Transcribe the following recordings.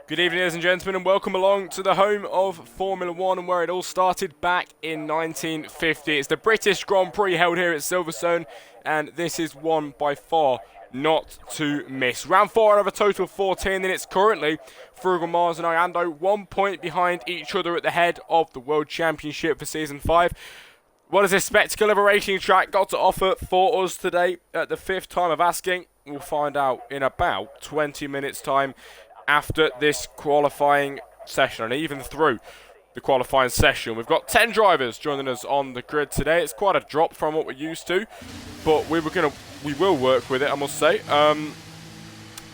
Good evening, ladies and gentlemen, and welcome along to the home of Formula 1 and where it all started back in 1950. It's the British Grand Prix held here at Silverstone, and this is one by far not to miss. Round 4 out of a total of 14, and it's currently Frugal Mars and Iando 1 point behind each other at the head of the World Championship for Season 5. What has this spectacle of a racing track got to offer for us today at the 5th time of asking? We'll find out in about 20 minutes' time after this qualifying session, and even through the qualifying session. We've got 10 drivers joining us on the grid today. It's quite a drop from what we're used to, but we will work with it, I must say.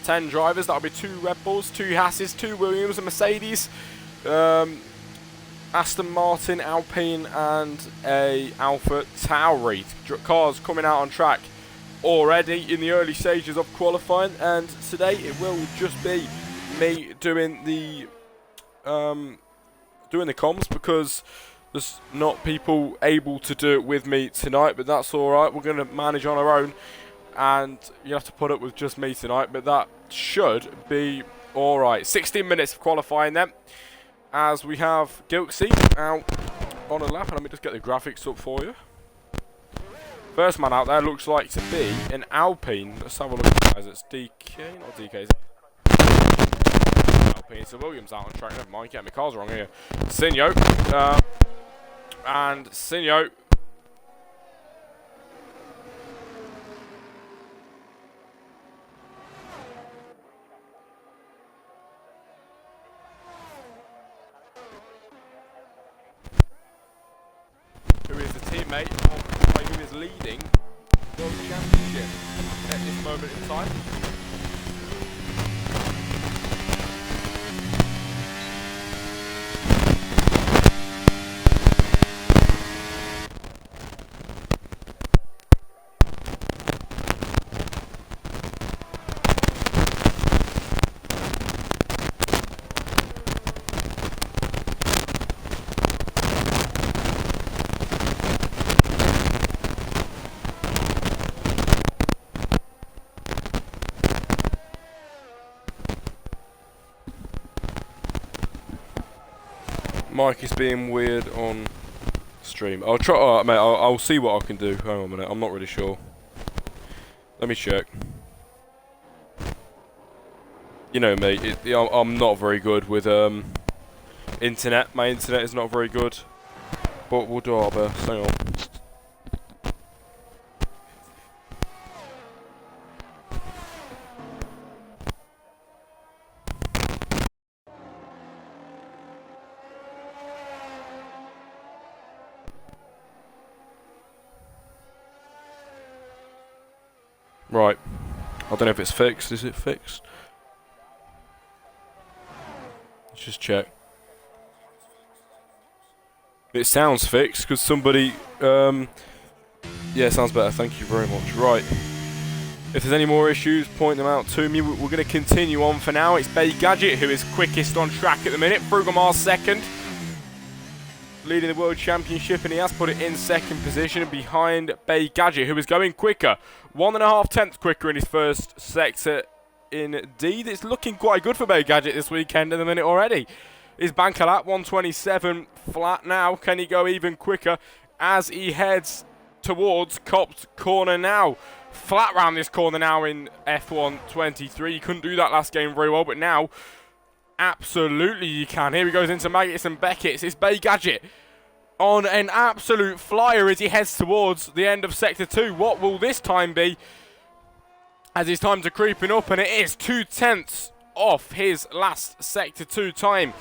10 drivers, that'll be 2 Red Bulls, 2 Hasses, 2 Williams, a Mercedes, Aston Martin, Alpine, and a Alpha Tauri. Cars coming out on track already in the early stages of qualifying, and today it will just be me doing the comms because there's not people able to do it with me tonight, but that's alright. We're going to manage on our own, and you have to put up with just me tonight, but that should be alright. 16 minutes of qualifying then, as we have Gilksy out on a lap, and let me just get the graphics up for you. First man out there looks like to be an Alpine. Let's have a look, guys. It's DK, not DK. Alpine. So Williams out on track. Never mind, getting my cars wrong here. Sinyo. And Sinyo. Who is the teammate of the guy who is leading the World Championship at this moment in time. Mike is being weird on stream. I'll try. Alright, mate. I'll see what I can do. Hang on a minute. I'm not really sure. Let me check. You know me. I'm not very good with internet. My internet is not very good, but we'll do our best. Hang on. Right, I don't know if it's fixed. Is it fixed? Let's just check. It sounds fixed because somebody, yeah, it sounds better. Thank you very much. Right, if there's any more issues, point them out to me. We're going to continue on for now. It's Bay Gadget who is quickest on track at the minute. Frugal Mars second, leading the World Championship, and he has put it in second position behind Bay Gadget, who is going quicker. 1.5 tenths quicker in his first sector. Indeed, it's looking quite good for Bay Gadget this weekend in the minute already. His banker lap 127 flat now. Can he go even quicker as he heads towards Copse Corner now? Flat round this corner now in F1 23. You couldn't do that last game very well, but now absolutely you can. Here he goes into Maggots and Beckett's. It's Bay Gadget on an absolute flyer as he heads towards the end of Sector 2. What will this time be? As his times are creeping up, and it is 2 tenths off his last Sector 2 time.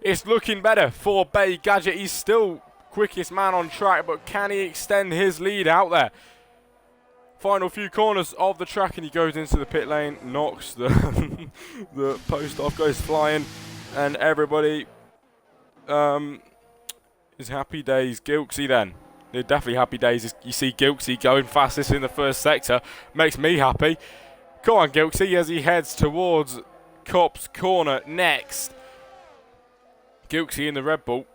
It's looking better for Bay Gadget. He's still quickest man on track, but can he extend his lead out there? Final few corners of the track, and he goes into the pit lane, knocks the the post off, goes flying, and everybody is happy days. Gilksy then. They're definitely happy days. You see Gilksy going fastest in the first sector. Makes me happy. Come on, Gilksy, as he heads towards Copse Corner next. Gilksy in the Red Bull.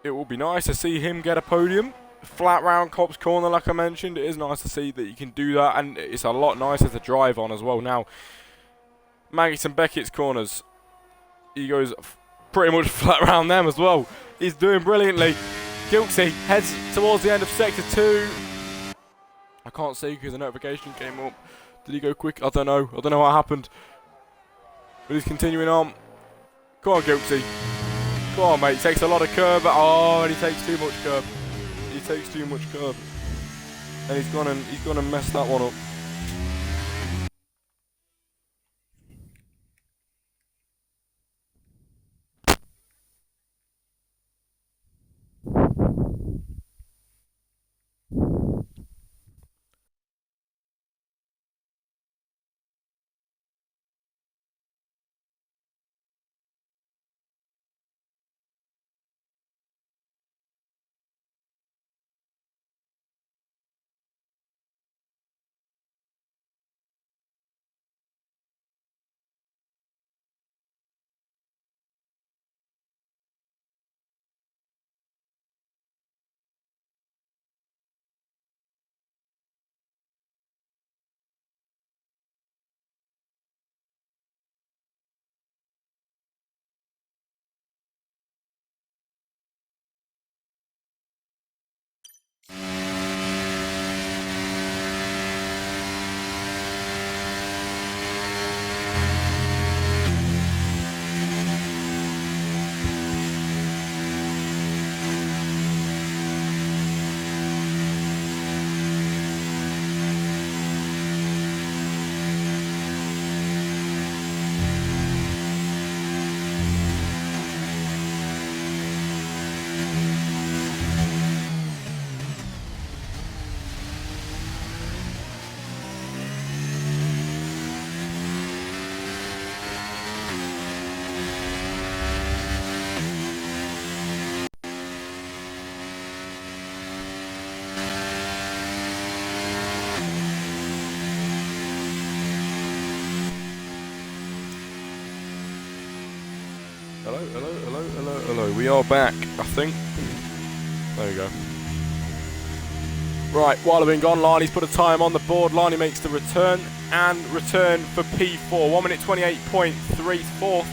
It will be nice to see him get a podium. Flat round Copse Corner, like I mentioned. It is nice to see that you can do that, and it's a lot nicer to drive on as well. Now, Maggots and Beckett's corners. he goes pretty much flat around them as well. He's doing brilliantly. Gilksy heads towards the end of Sector 2. I can't see because the notification came up. Did he go quick? I don't know. I don't know what happened. But he's continuing on. Come on, Gilksy. Come on, mate. He takes a lot of curb. Oh, and he takes too much curb. He takes too much curb. And he's gonna mess that one up. Hello. We are back, I think. There we go. Right, while I've been gone, Lani's put a time on the board. Lani makes the return for P4. 1 minute 28.3, fourth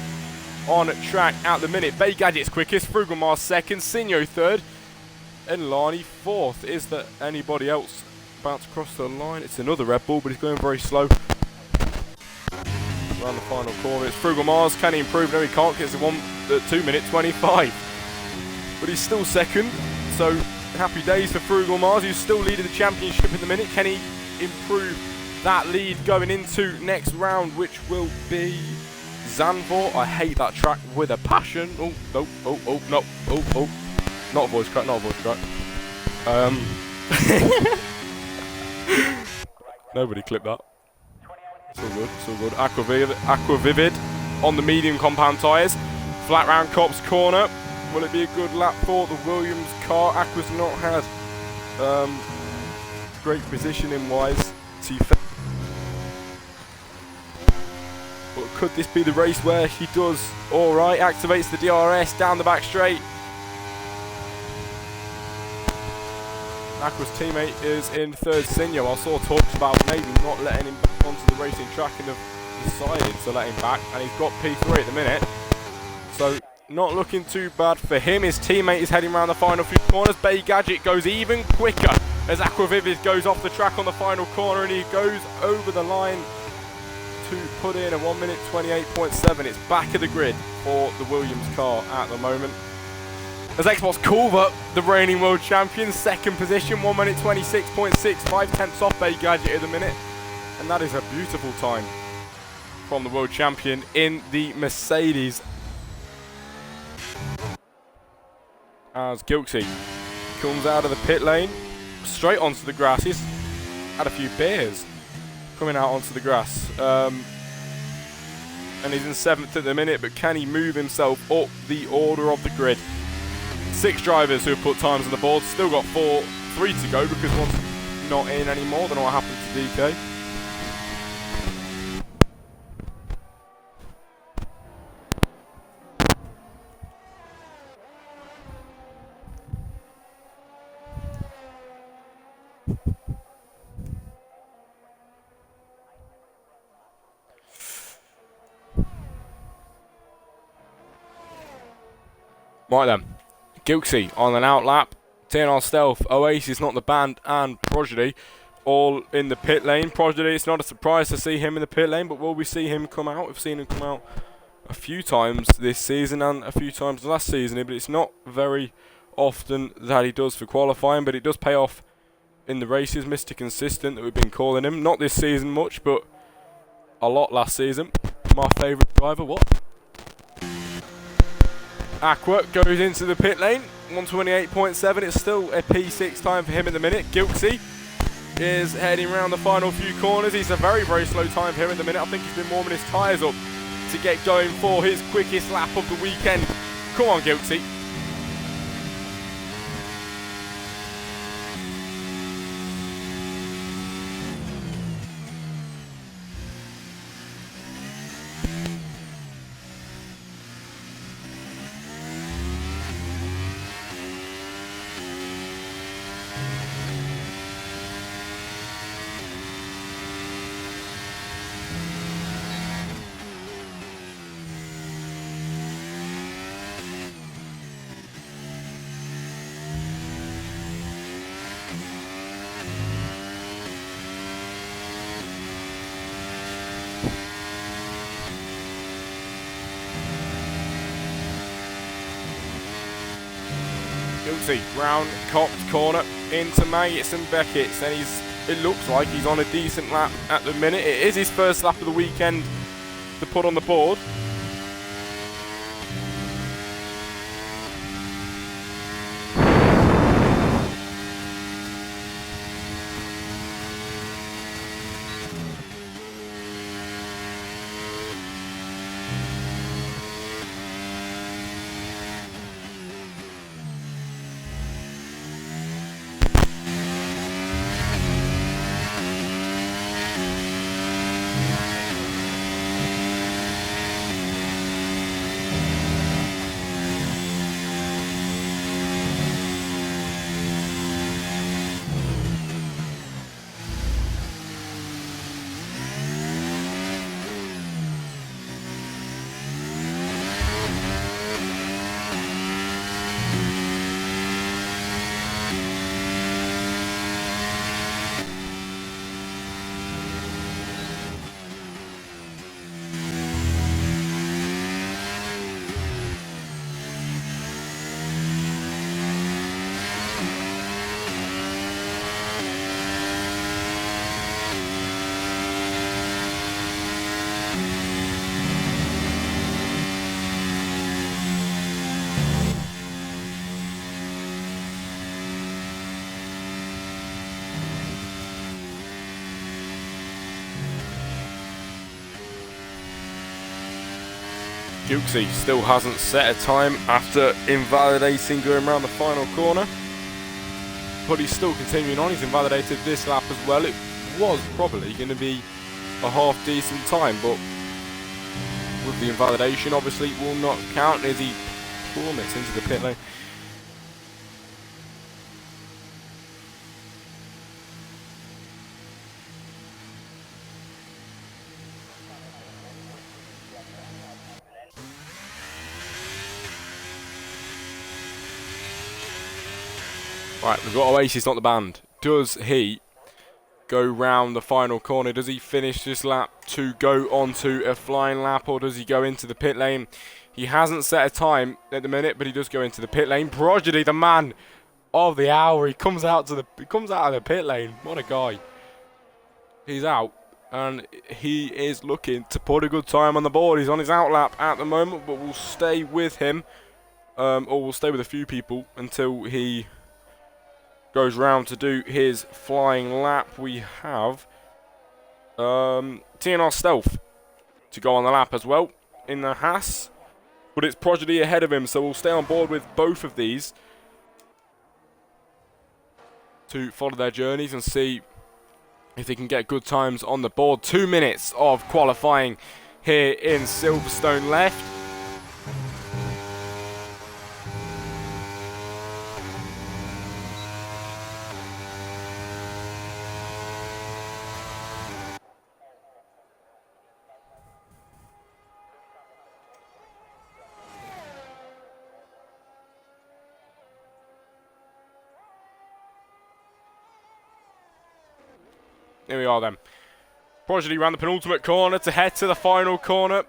on track at the minute. Bay Gadget's quickest, Frugal Mars second, Sinyo third, and Lani fourth. Is there anybody else about to cross the line? It's another Red Bull, but he's going very slow. Around the final corner, it's Frugal Mars. Can he improve? No, he can't. Gets the 2 minute 25. But he's still second, so happy days for Frugal Mars, who's still leading the championship at the minute. Can he improve that lead going into next round, which will be Zandvoort? I hate that track with a passion. Oh, no, no, not a voice crack, Nobody clipped that. It's all good. Aquavivid on the medium compound tyres. Flat round Copse corner. Will it be a good lap for the Williams car? Aqua's not had great positioning wise. But could this be the race where he does alright? Activates the DRS down the back straight. Aqua's teammate is in third, Sinyo. I saw talks about maybe not letting him back onto the racing track and have decided to let him back, and he's got P3 at the minute. So not looking too bad for him. His teammate is heading around the final few corners. Bay Gadget goes even quicker as Aquavivid goes off the track on the final corner, and he goes over the line to put in a 1 minute 28.7. It's back of the grid for the Williams car at the moment. As Xbox Culver, the reigning world champion, second position, 1 minute 26.6, 5/10 off Bay Gadget at the minute. And that is a beautiful time from the world champion in the Mercedes. As Gilksy comes out of the pit lane, straight onto the grass. He's had a few beers coming out onto the grass. And he's in 7th at the minute, but can he move himself up the order of the grid? 6 drivers who have put times on the board, still got 3 to go because one's not in anymore. Don't know what happened to DK. Right then, Gilksy on an out lap. TNR Stealth, Oasis, Not the Band, and Prodigy all in the pit lane. Prodigy, it's not a surprise to see him in the pit lane, but will we see him come out? We've seen him come out a few times this season and a few times last season, but it's not very often that he does for qualifying, but it does pay off in the races. Mr. Consistent that we've been calling him. Not this season much, but a lot last season. My favourite driver, what? Aqua goes into the pit lane, 128.7. It's still a P6 time for him at the minute. Gilksy is heading around the final few corners. He's a very, very slow time here at the minute. I think he's been warming his tyres up to get going for his quickest lap of the weekend. Come on, Gilksy. Gilksy round Copped corner into Maggots and Beckett's, and it looks like he's on a decent lap at the minute. It is his first lap of the weekend to put on the board. Gilksy still hasn't set a time after invalidating going around the final corner, but he's still continuing on. He's invalidated this lap as well. It was probably going to be a half decent time, but with the invalidation obviously it will not count as he plummets into the pit lane. Right, we've got Oasis, Not the Band. Does he go round the final corner? Does he finish this lap to go onto a flying lap, or does he go into the pit lane? He hasn't set a time at the minute, but he does go into the pit lane. Prodigy, the man of the hour, he comes out of the pit lane. What a guy! He's out, and he is looking to put a good time on the board. He's on his out lap at the moment, but we'll stay with him, or we'll stay with a few people until he goes round to do his flying lap. We have TNR Stealth to go on the lap as well in the Haas, but it's Prodigy ahead of him, so we'll stay on board with both of these to follow their journeys and see if they can get good times on the board. 2 minutes of qualifying here in Silverstone left. Here we are then. Prodigy ran the penultimate corner to head to the final corner.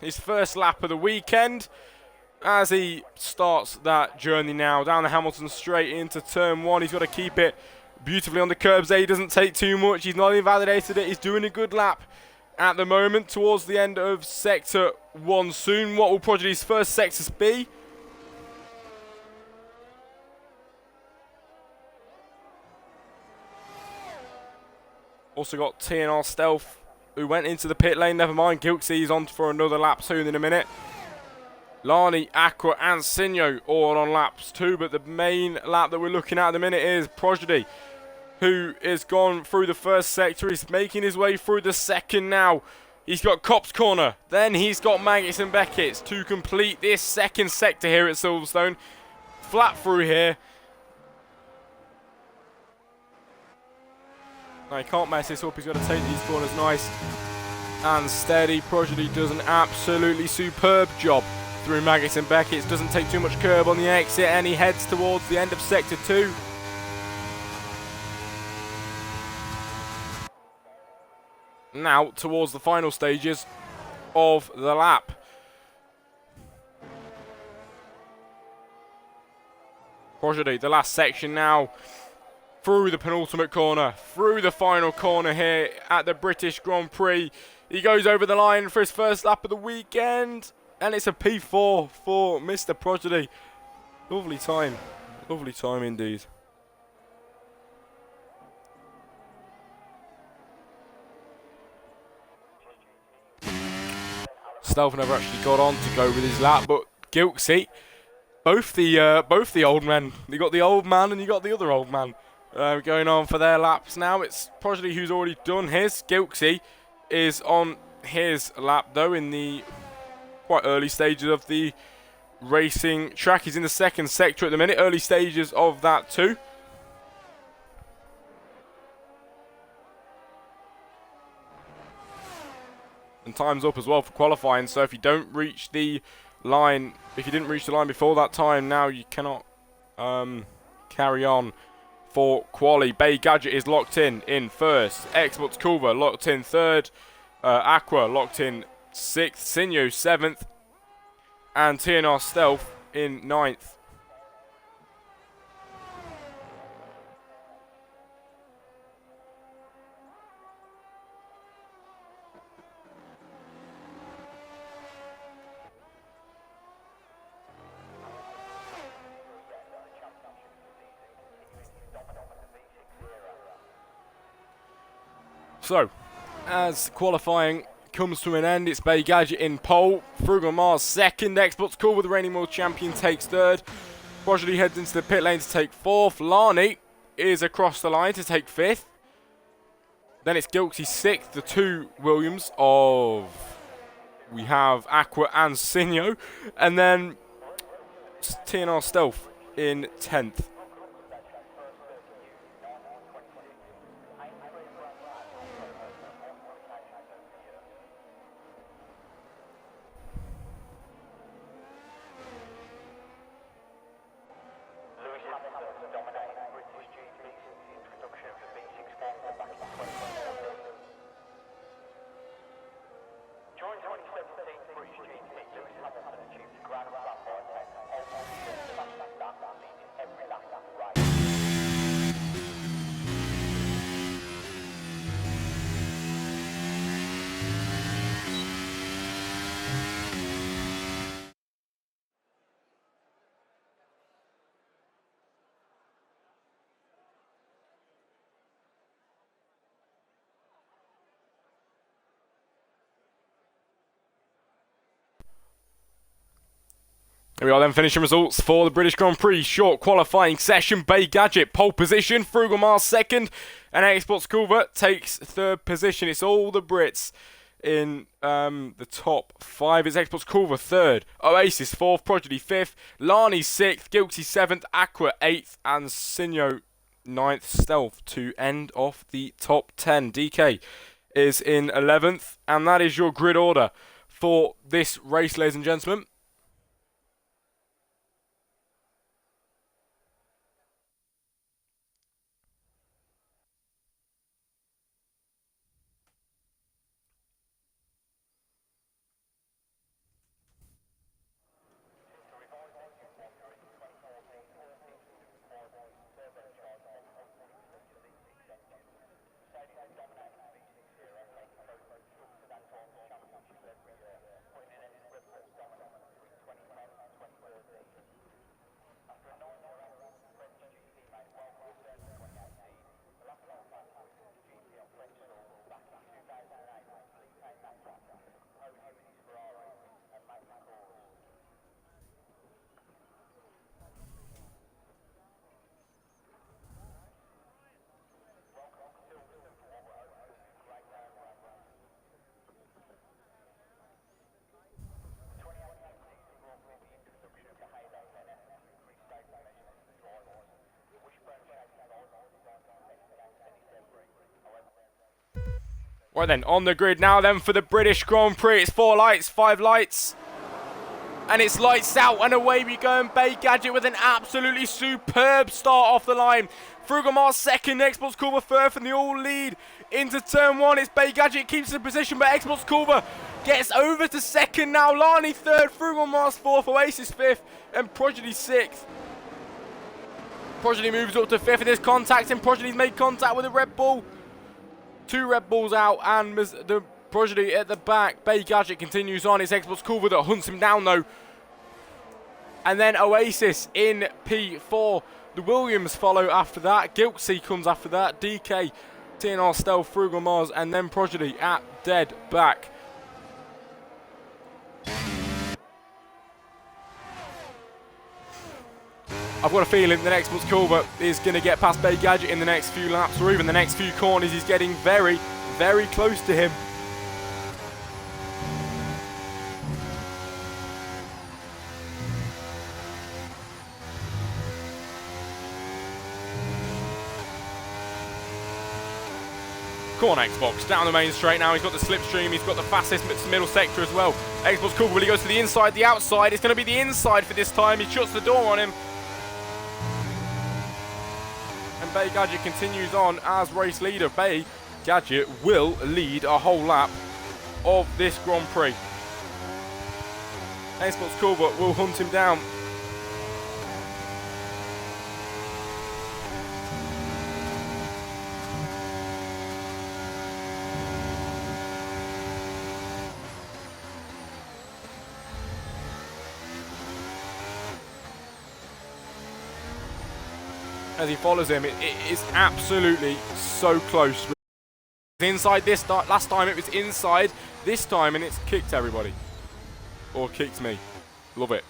His first lap of the weekend as he starts that journey now down the Hamilton straight into turn 1. He's got to keep it beautifully on the curbs there. He doesn't take too much. He's not invalidated it. He's doing a good lap at the moment towards the end of sector 1 soon. What will Prodigy's first sectors be? Also got TNR Stealth, who went into the pit lane. Never mind, Gilksey's on for another lap soon in a minute. Lani, Aqua and Sinyo all on laps 2, but the main lap that we're looking at the minute is Prodigy, who is gone through the first sector. He's making his way through the second now. He's got Cop's Corner, then he's got Maggots and Beckett's to complete this second sector here at Silverstone. Flat through here. No, he can't mess this up. He's got to take these corners nice and steady. Prodigy does an absolutely superb job through Maggots and Beckett's. Doesn't take too much curb on the exit, and he heads towards the end of sector 2. Now towards the final stages of the lap. Prodigy, the last section now. Through the penultimate corner, through the final corner here at the British Grand Prix. He goes over the line for his first lap of the weekend, and it's a P4 for Mr. Prodigy. Lovely time indeed. Stealth never actually got on to go with his lap, but Gilksey, both the old men. You got the old man and you got the other old man. Going on for their laps now. It's Prodigy who's already done his. Gilksey is on his lap though in the quite early stages of the racing track. He's in the second sector at the minute. Early stages of that too. And time's up as well for qualifying. So if you don't reach the line, if you didn't reach the line before that time, now you cannot carry on for quali. Bay Gadget is locked in first. Xbox Culver locked in third. Aqua locked in 6th. Sinyo 7th. And TNR Stealth in 9th. So, as qualifying comes to an end, it's Bay Gadget in pole, Frugal Mars second, Xbox Cool with the reigning world champion takes third, Prodigy heads into the pit lane to take fourth, Lani is across the line to take fifth, then it's Gilksey sixth, the two Williams of, we have Aqua and Sinyo, and then TNR Stealth in 10th. Here we are then, finishing results for the British Grand Prix. Short qualifying session. Bay Gadget, pole position. Frugal Mars second. And Xbox Culver takes third position. It's all the Brits in the top 5. It's Xbox Culver third. Oasis fourth. Prodigy fifth. Lani sixth. Gilksey seventh. Aqua eighth. And Sinyo ninth. Stealth to end off the top 10. DK is in 11th. And that is your grid order for this race, ladies and gentlemen. Right then, on the grid now then for the British Grand Prix. It's 4 lights, 5 lights. And it's lights out and away we go. And Bay Gadget with an absolutely superb start off the line. Frugamar second, Xbox Culver third, and they all lead into turn 1. It's Bay Gadget keeps the position, but Xbox Culver gets over to second now. Lani third, Frugamar's fourth, Oasis fifth, and Prodigy sixth. Prodigy moves up to fifth, and there's contact, and Prodigy's made contact with a Red Bull. 2 Red Bulls out, and the Prodigy at the back. Bay Gadget continues on. It's Xbox Culver that hunts him down though. And then Oasis in P4. The Williams follow after that. Gilksey comes after that. DK, TNR Stealth, Frugal Mars, and then Prodigy at dead back. I've got a feeling the next Xbox Culver is going to get past Bay Gadget in the next few laps, or even the next few corners. He's getting very, very close to him. Come on, Xbox, down the main straight now. He's got the slipstream, he's got the fastest middle sector as well. Xbox Culver, will he go to the inside, the outside? It's going to be the inside for this time. He shuts the door on him. And Bay Gadget continues on as race leader. Bay Gadget will lead a whole lap of this Grand Prix. Xbox Culver will hunt him down. As he follows him, it is absolutely so close. Inside this last time it was inside, this time, and it's kicked everybody. Or kicked me. Love it.